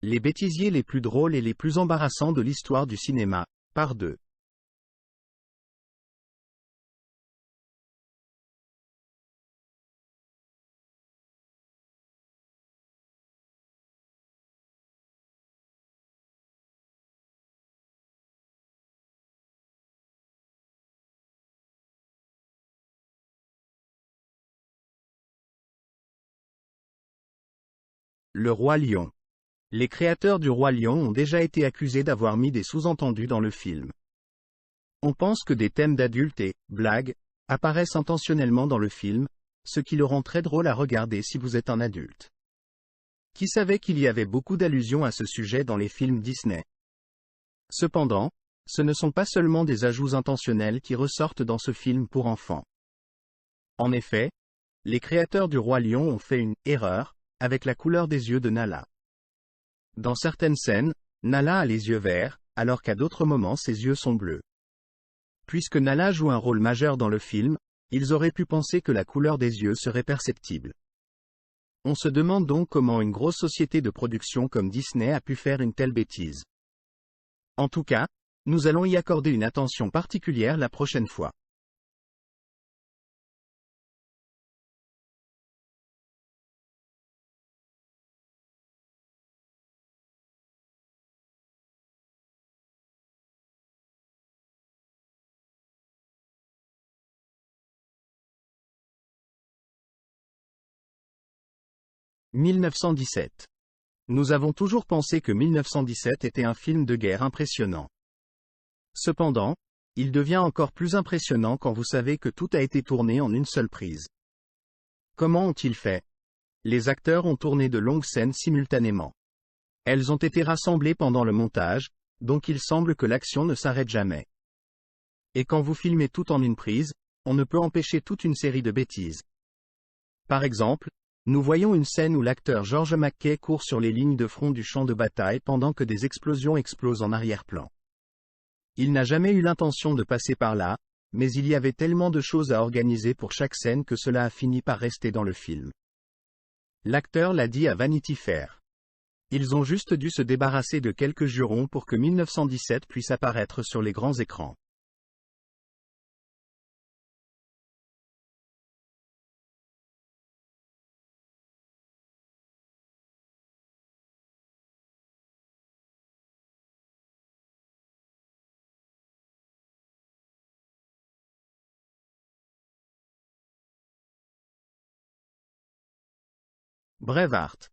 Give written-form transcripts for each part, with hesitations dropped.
Les bêtisiers les plus drôles et les plus embarrassants de l'histoire du cinéma, par 2. Le Roi Lion. Les créateurs du Roi Lion ont déjà été accusés d'avoir mis des sous-entendus dans le film. On pense que des thèmes d'adultes et blagues apparaissent intentionnellement dans le film, ce qui le rend très drôle à regarder si vous êtes un adulte. Qui savait qu'il y avait beaucoup d'allusions à ce sujet dans les films Disney? Cependant, ce ne sont pas seulement des ajouts intentionnels qui ressortent dans ce film pour enfants. En effet, les créateurs du Roi Lion ont fait une erreur avec la couleur des yeux de Nala. Dans certaines scènes, Nala a les yeux verts, alors qu'à d'autres moments ses yeux sont bleus. Puisque Nala joue un rôle majeur dans le film, ils auraient pu penser que la couleur des yeux serait perceptible. On se demande donc comment une grosse société de production comme Disney a pu faire une telle bêtise. En tout cas, nous allons y accorder une attention particulière la prochaine fois. « 1917. Nous avons toujours pensé que 1917 était un film de guerre impressionnant. Cependant, il devient encore plus impressionnant quand vous savez que tout a été tourné en une seule prise. Comment ont-ils fait? Les acteurs ont tourné de longues scènes simultanément. Elles ont été rassemblées pendant le montage, donc il semble que l'action ne s'arrête jamais. Et quand vous filmez tout en une prise, on ne peut empêcher toute une série de bêtises. Par exemple, nous voyons une scène où l'acteur George McKay court sur les lignes de front du champ de bataille pendant que des explosions explosent en arrière-plan. Il n'a jamais eu l'intention de passer par là, mais il y avait tellement de choses à organiser pour chaque scène que cela a fini par rester dans le film. L'acteur l'a dit à Vanity Fair. Ils ont juste dû se débarrasser de quelques jurons pour que 1917 puisse apparaître sur les grands écrans. Braveheart.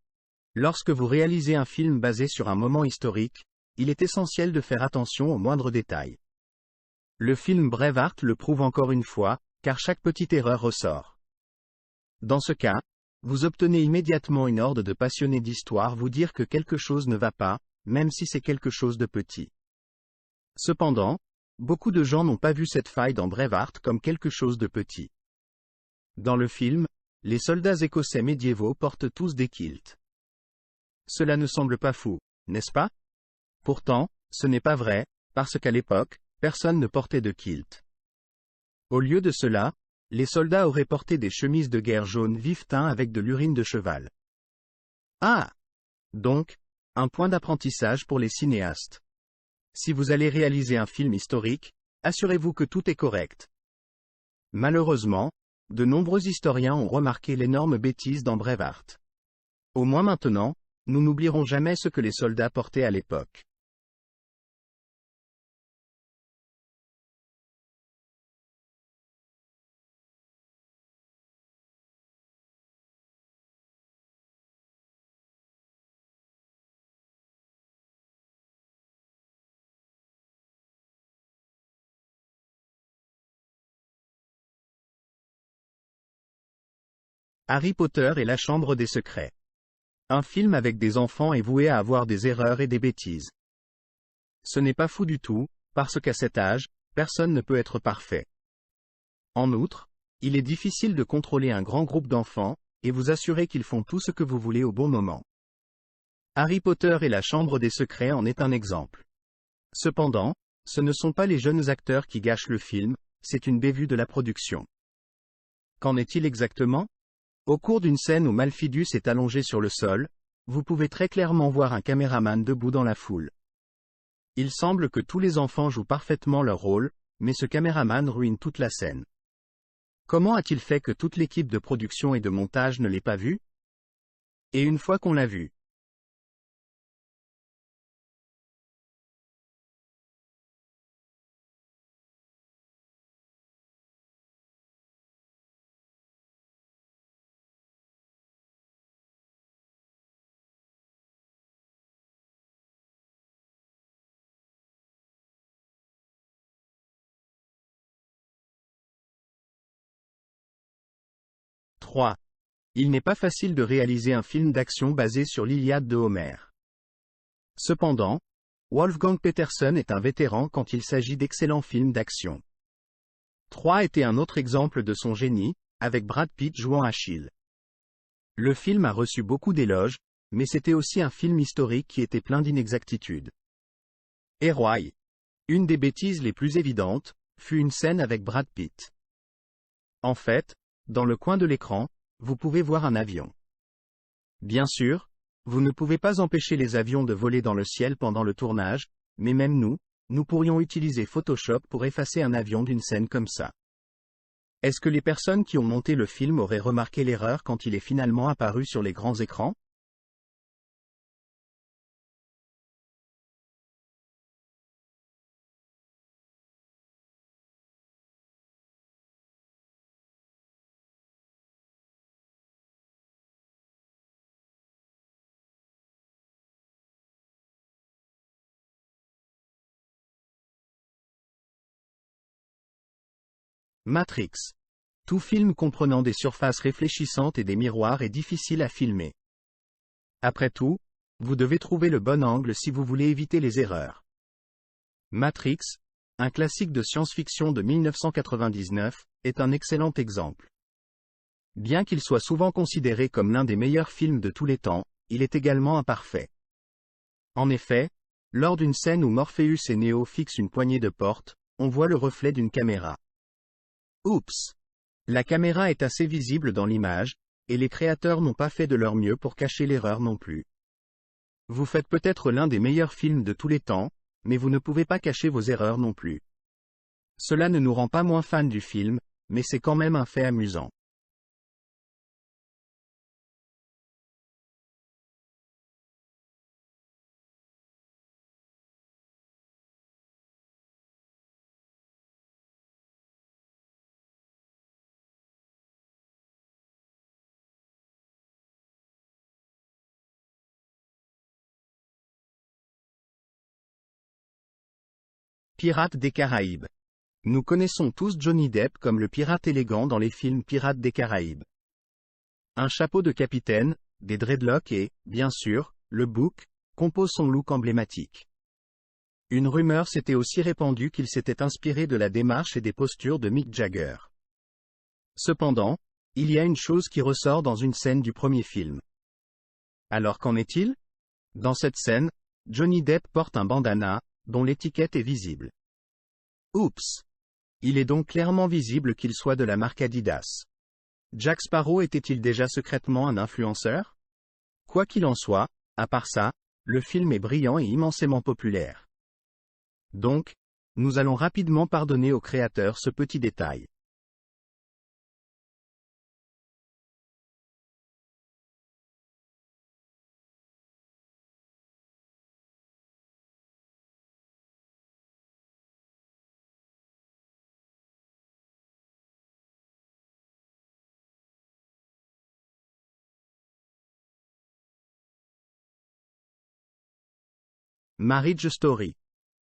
Lorsque vous réalisez un film basé sur un moment historique, il est essentiel de faire attention aux moindres détails. Le film Braveheart le prouve encore une fois, car chaque petite erreur ressort. Dans ce cas, vous obtenez immédiatement une horde de passionnés d'histoire vous dire que quelque chose ne va pas, même si c'est quelque chose de petit. Cependant, beaucoup de gens n'ont pas vu cette faille dans Braveheart comme quelque chose de petit. Dans le film, les soldats écossais médiévaux portent tous des kilts. Cela ne semble pas fou, n'est-ce pas? Pourtant, ce n'est pas vrai, parce qu'à l'époque, personne ne portait de kilt. Au lieu de cela, les soldats auraient porté des chemises de guerre jaune vif teint avec de l'urine de cheval. Ah! Donc, un point d'apprentissage pour les cinéastes. Si vous allez réaliser un film historique, assurez-vous que tout est correct. Malheureusement, de nombreux historiens ont remarqué l'énorme bêtise dans Braveheart. Au moins maintenant, nous n'oublierons jamais ce que les soldats portaient à l'époque. Harry Potter et la Chambre des Secrets. Un film avec des enfants est voué à avoir des erreurs et des bêtises. Ce n'est pas fou du tout, parce qu'à cet âge, personne ne peut être parfait. En outre, il est difficile de contrôler un grand groupe d'enfants, et vous assurer qu'ils font tout ce que vous voulez au bon moment. Harry Potter et la Chambre des Secrets en est un exemple. Cependant, ce ne sont pas les jeunes acteurs qui gâchent le film, c'est une bévue de la production. Qu'en est-il exactement? Au cours d'une scène où Malfidus est allongé sur le sol, vous pouvez très clairement voir un caméraman debout dans la foule. Il semble que tous les enfants jouent parfaitement leur rôle, mais ce caméraman ruine toute la scène. Comment a-t-il fait que toute l'équipe de production et de montage ne l'ait pas vu? Et une fois qu'on l'a vu, « 3. Il n'est pas facile de réaliser un film d'action basé sur l'Iliade de Homère. Cependant, Wolfgang Petersen est un vétéran quand il s'agit d'excellents films d'action. 3 était un autre exemple de son génie, avec Brad Pitt jouant Achille. Le film a reçu beaucoup d'éloges, mais c'était aussi un film historique qui était plein d'inexactitudes. Héroï. Une des bêtises les plus évidentes, fut une scène avec Brad Pitt. En fait, dans le coin de l'écran, vous pouvez voir un avion. Bien sûr, vous ne pouvez pas empêcher les avions de voler dans le ciel pendant le tournage, mais même nous pourrions utiliser Photoshop pour effacer un avion d'une scène comme ça. Est-ce que les personnes qui ont monté le film auraient remarqué l'erreur quand il est finalement apparu sur les grands écrans? Matrix. Tout film comprenant des surfaces réfléchissantes et des miroirs est difficile à filmer. Après tout, vous devez trouver le bon angle si vous voulez éviter les erreurs. Matrix, un classique de science-fiction de 1999, est un excellent exemple. Bien qu'il soit souvent considéré comme l'un des meilleurs films de tous les temps, il est également imparfait. En effet, lors d'une scène où Morpheus et Neo fixent une poignée de porte, on voit le reflet d'une caméra. Oups! La caméra est assez visible dans l'image, et les créateurs n'ont pas fait de leur mieux pour cacher l'erreur non plus. Vous faites peut-être l'un des meilleurs films de tous les temps, mais vous ne pouvez pas cacher vos erreurs non plus. Cela ne nous rend pas moins fans du film, mais c'est quand même un fait amusant. Pirates des Caraïbes. Nous connaissons tous Johnny Depp comme le pirate élégant dans les films Pirates des Caraïbes. Un chapeau de capitaine, des dreadlocks et, bien sûr, le bouc, composent son look emblématique. Une rumeur s'était aussi répandue qu'il s'était inspiré de la démarche et des postures de Mick Jagger. Cependant, il y a une chose qui ressort dans une scène du premier film. Alors qu'en est-il? Dans cette scène, Johnny Depp porte un bandana, dont l'étiquette est visible. Oups! Il est donc clairement visible qu'il soit de la marque Adidas. Jack Sparrow était-il déjà secrètement un influenceur? Quoi qu'il en soit, à part ça, le film est brillant et immensément populaire. Donc, nous allons rapidement pardonner au créateur ce petit détail. Marriage Story.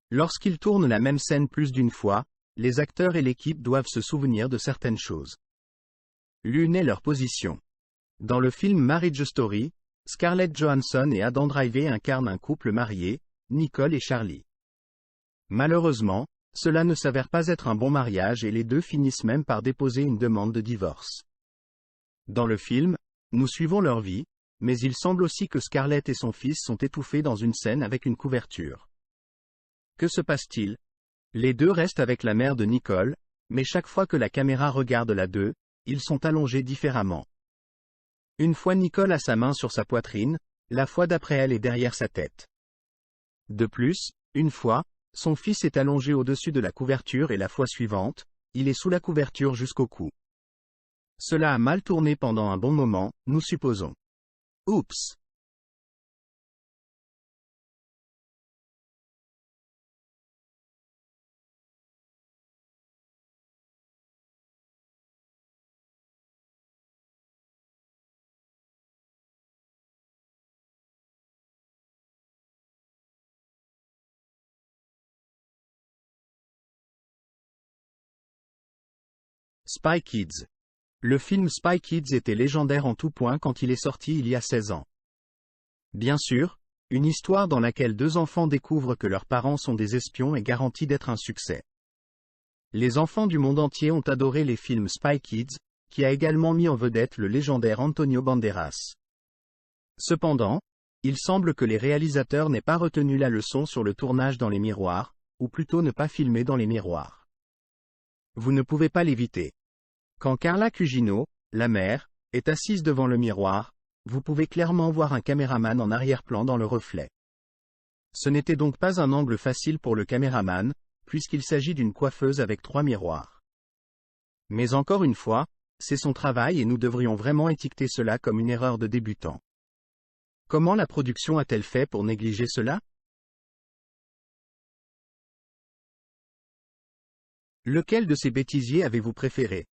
Lorsqu'ils tournent la même scène plus d'une fois, les acteurs et l'équipe doivent se souvenir de certaines choses. L'une est leur position. Dans le film Marriage Story, Scarlett Johansson et Adam Driver incarnent un couple marié, Nicole et Charlie. Malheureusement, cela ne s'avère pas être un bon mariage et les deux finissent même par déposer une demande de divorce. Dans le film, nous suivons leur vie, mais il semble aussi que Scarlett et son fils sont étouffés dans une scène avec une couverture. Que se passe-t-il? Les deux restent avec la mère de Nicole, mais chaque fois que la caméra regarde la d'eux, ils sont allongés différemment. Une fois Nicole a sa main sur sa poitrine, la fois d'après elle est derrière sa tête. De plus, une fois, son fils est allongé au-dessus de la couverture et la fois suivante, il est sous la couverture jusqu'au cou. Cela a mal tourné pendant un bon moment, nous supposons. Oups! Spy Kids. Le film Spy Kids était légendaire en tout point quand il est sorti il y a 16 ans. Bien sûr, une histoire dans laquelle deux enfants découvrent que leurs parents sont des espions est garantie d'être un succès. Les enfants du monde entier ont adoré les films Spy Kids, qui a également mis en vedette le légendaire Antonio Banderas. Cependant, il semble que les réalisateurs n'aient pas retenu la leçon sur le tournage dans les miroirs, ou plutôt ne pas filmer dans les miroirs. Vous ne pouvez pas l'éviter. Quand Carla Cugino, la mère, est assise devant le miroir, vous pouvez clairement voir un caméraman en arrière-plan dans le reflet. Ce n'était donc pas un angle facile pour le caméraman, puisqu'il s'agit d'une coiffeuse avec 3 miroirs. Mais encore une fois, c'est son travail et nous devrions vraiment étiqueter cela comme une erreur de débutant. Comment la production a-t-elle fait pour négliger cela? Lequel de ces bêtisiers avez-vous préféré?